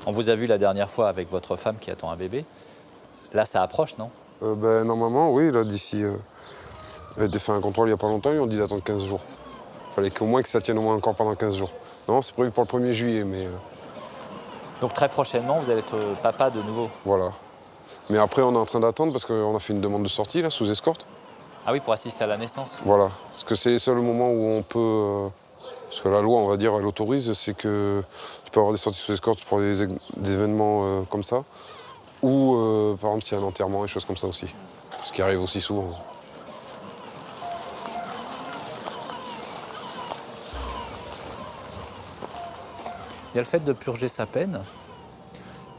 On vous a vu la dernière fois avec votre femme qui attend un bébé. Là, ça approche, non? Normalement, oui, là, d'ici... Elle a été fait un contrôle il n'y a pas longtemps, ils ont dit d'attendre 15 jours. Il fallait qu'au moins que ça tienne au moins encore pendant 15 jours. Non, c'est prévu pour le 1er juillet, mais... Donc très prochainement, vous allez être papa de nouveau? Voilà. Mais après, on est en train d'attendre parce qu'on a fait une demande de sortie, là, sous escorte. Ah oui, pour assister à la naissance? Voilà. Parce que c'est le seul moment où on peut... Parce que la loi, on va dire, elle autorise, c'est que tu peux avoir des sorties sous escorte pour des événements comme ça. Ou, par exemple, s'il y a un enterrement, des choses comme ça aussi. Ce qui arrive aussi souvent. Il y a le fait de purger sa peine.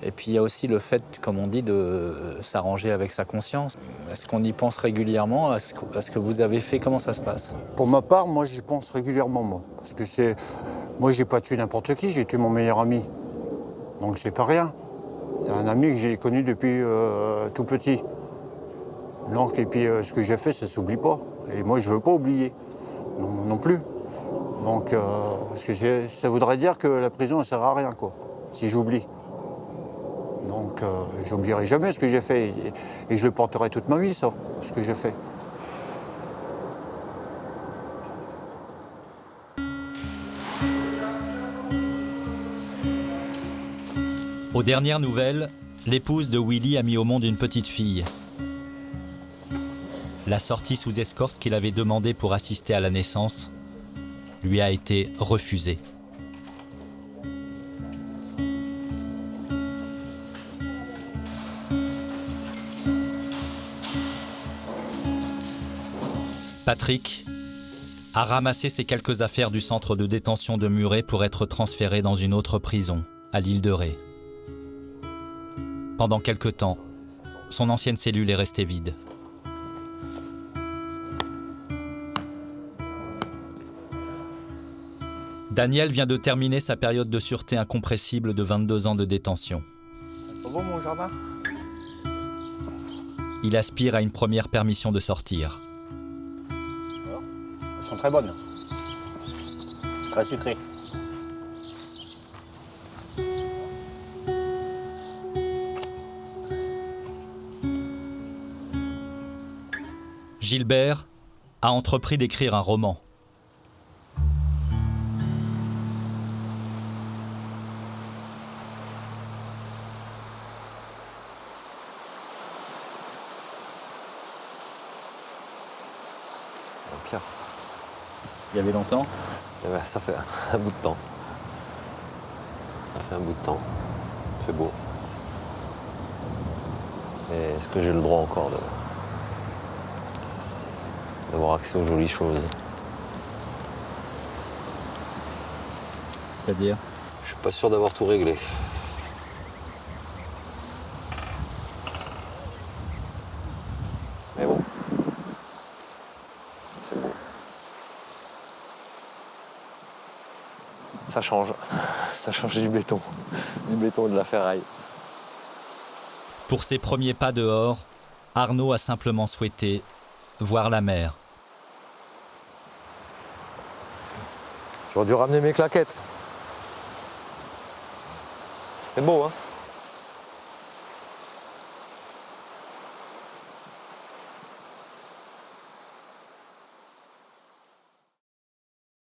Et puis il y a aussi le fait, comme on dit, de s'arranger avec sa conscience. Est-ce qu'on y pense régulièrement à ce que vous avez fait? Comment ça se passe? Pour ma part, moi, j'y pense régulièrement, moi. Parce que c'est... Moi, j'ai pas tué n'importe qui, j'ai tué mon meilleur ami. Donc, c'est pas rien. C'est un ami que j'ai connu depuis tout petit. Donc, et puis, ce que j'ai fait, ça s'oublie pas. Et moi, je veux pas oublier. Non plus. Donc, parce que ça voudrait dire que la prison ne sert à rien, quoi, si j'oublie. Donc, j'oublierai jamais ce que j'ai fait. Et je le porterai toute ma vie, ça, ce que j'ai fait. Aux dernières nouvelles, l'épouse de Willy a mis au monde une petite fille. La sortie sous escorte qu'il avait demandée pour assister à la naissance lui a été refusée. Patrick a ramassé ses quelques affaires du centre de détention de Muret pour être transféré dans une autre prison, à l'île de Ré. Pendant quelque temps, son ancienne cellule est restée vide. Daniel vient de terminer sa période de sûreté incompressible de 22 ans de détention. C'est beau mon jardin? Il aspire à une première permission de sortir. Elles sont très bonnes. Très sucrées. Gilbert a entrepris d'écrire un roman. Pierre. Il y avait longtemps? Eh ben, ça fait un bout de temps. Ça fait un bout de temps. C'est beau. Et est-ce que j'ai le droit encore d'avoir accès aux jolies choses? C'est-à-dire? Je suis pas sûr d'avoir tout réglé. Mais bon. C'est beau. Ça change. Ça change du béton. Du béton et de la ferraille. Pour ses premiers pas dehors, Arnaud a simplement souhaité voir la mer. J'aurais dû ramener mes claquettes. C'est beau, hein?